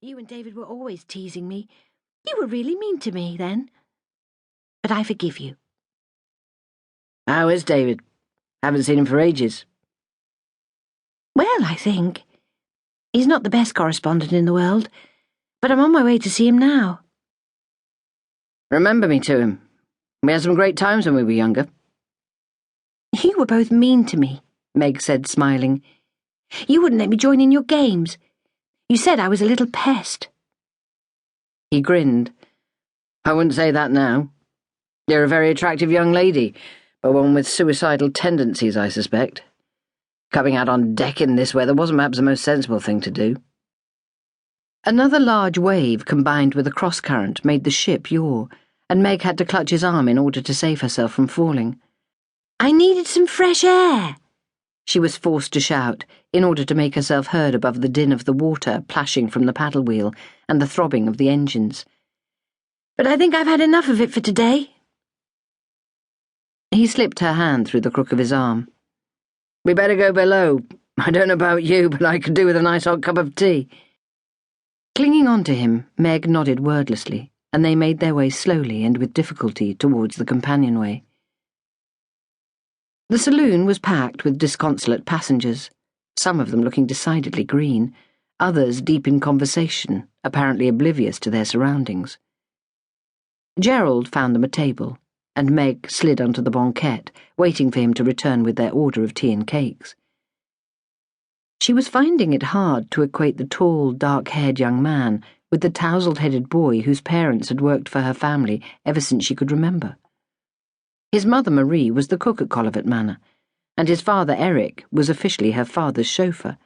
You and David were always teasing me. You were really mean to me then. But I forgive you. How is David? Haven't seen him for ages. Well, I think. He's not the best correspondent in the world, but I'm on my way to see him now. Remember me to him. We had some great times when we were younger. You were both mean to me, Meg said, smiling. You wouldn't let me join in your games. You said I was a little pest. He grinned. I wouldn't say that now. You're a very attractive young lady, but one with suicidal tendencies, I suspect. Coming out on deck in this weather wasn't perhaps the most sensible thing to do. Another large wave combined with a cross-current made the ship yaw, and Meg had to clutch his arm in order to save herself from falling. I needed some fresh air, she was forced to shout, in order to make herself heard above the din of the water plashing from the paddle wheel and the throbbing of the engines. But I think I've had enough of it for today. He slipped her hand through the crook of his arm. We better go below. I don't know about you, but I could do with a nice hot cup of tea. Clinging on to him, Meg nodded wordlessly, and they made their way slowly and with difficulty towards the companionway. The saloon was packed with disconsolate passengers, some of them looking decidedly green, others deep in conversation, apparently oblivious to their surroundings. Gerald found them a table, and Meg slid onto the banquette, waiting for him to return with their order of tea and cakes. She was finding it hard to equate the tall, dark-haired young man with the tousled-headed boy whose parents had worked for her family ever since she could remember. His mother Marie was the cook at Colivet Manor, and his father Eric was officially her father's chauffeur.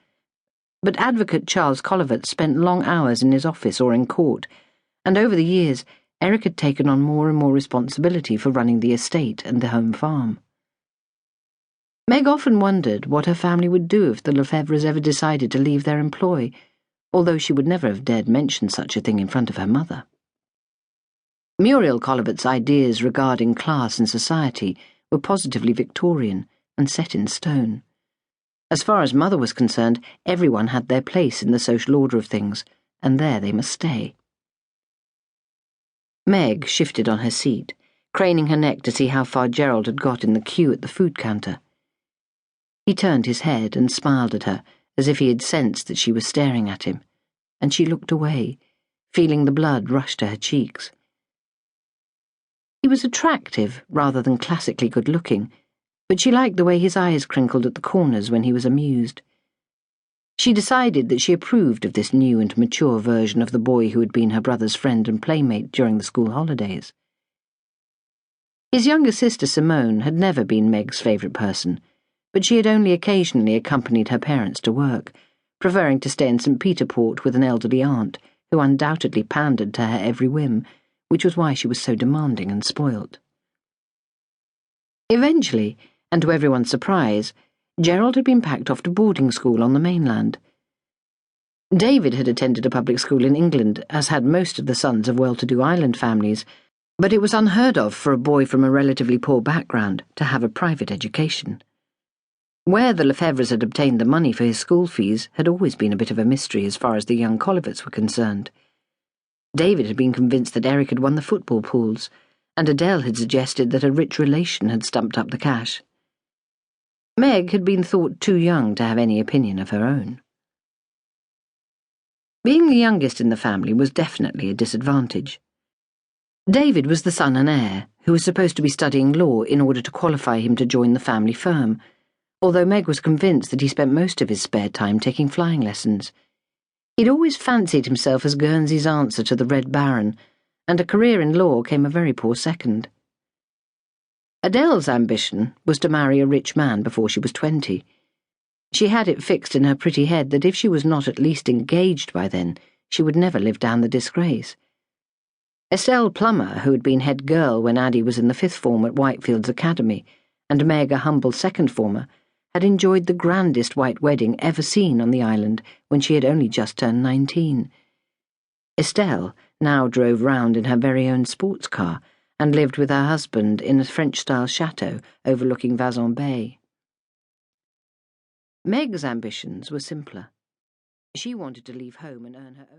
But Advocate Charles Colivet spent long hours in his office or in court, and over the years Eric had taken on more and more responsibility for running the estate and the home farm. Meg often wondered what her family would do if the Lefevres ever decided to leave their employ, although she would never have dared mention such a thing in front of her mother. Muriel Colivet's ideas regarding class and society were positively Victorian and set in stone. As far as Mother was concerned, everyone had their place in the social order of things, and there they must stay. Meg shifted on her seat, craning her neck to see how far Gerald had got in the queue at the food counter. He turned his head and smiled at her, as if he had sensed that she was staring at him, and she looked away, feeling the blood rush to her cheeks. He was attractive rather than classically good-looking, but she liked the way his eyes crinkled at the corners when he was amused. She decided that she approved of this new and mature version of the boy who had been her brother's friend and playmate during the school holidays. His younger sister Simone had never been Meg's favourite person, but she had only occasionally accompanied her parents to work, preferring to stay in St. Peter Port with an elderly aunt who undoubtedly pandered to her every whim, which was why she was so demanding and spoilt. Eventually, and to everyone's surprise, Gerald had been packed off to boarding school on the mainland. David had attended a public school in England, as had most of the sons of well-to-do island families, but it was unheard of for a boy from a relatively poor background to have a private education. Where the Lefevres had obtained the money for his school fees had always been a bit of a mystery as far as the young Colivets were concerned. David had been convinced that Eric had won the football pools, and Adele had suggested that a rich relation had stumped up the cash. Meg had been thought too young to have any opinion of her own. Being the youngest in the family was definitely a disadvantage. David was the son and heir, who was supposed to be studying law in order to qualify him to join the family firm, although Meg was convinced that he spent most of his spare time taking flying lessons. He'd always fancied himself as Guernsey's answer to the Red Baron, and a career in law came a very poor second. Adele's ambition was to marry a rich man before she was 20. She had it fixed in her pretty head that if she was not at least engaged by then, she would never live down the disgrace. Estelle Plummer, who had been head girl when Addie was in the 5th form at Whitefield's Academy, and Meg a humble 2nd former, had enjoyed the grandest white wedding ever seen on the island when she had only just turned 19. Estelle now drove round in her very own sports car and lived with her husband in a French-style chateau overlooking Vazon Bay. Meg's ambitions were simpler. She wanted to leave home and earn her own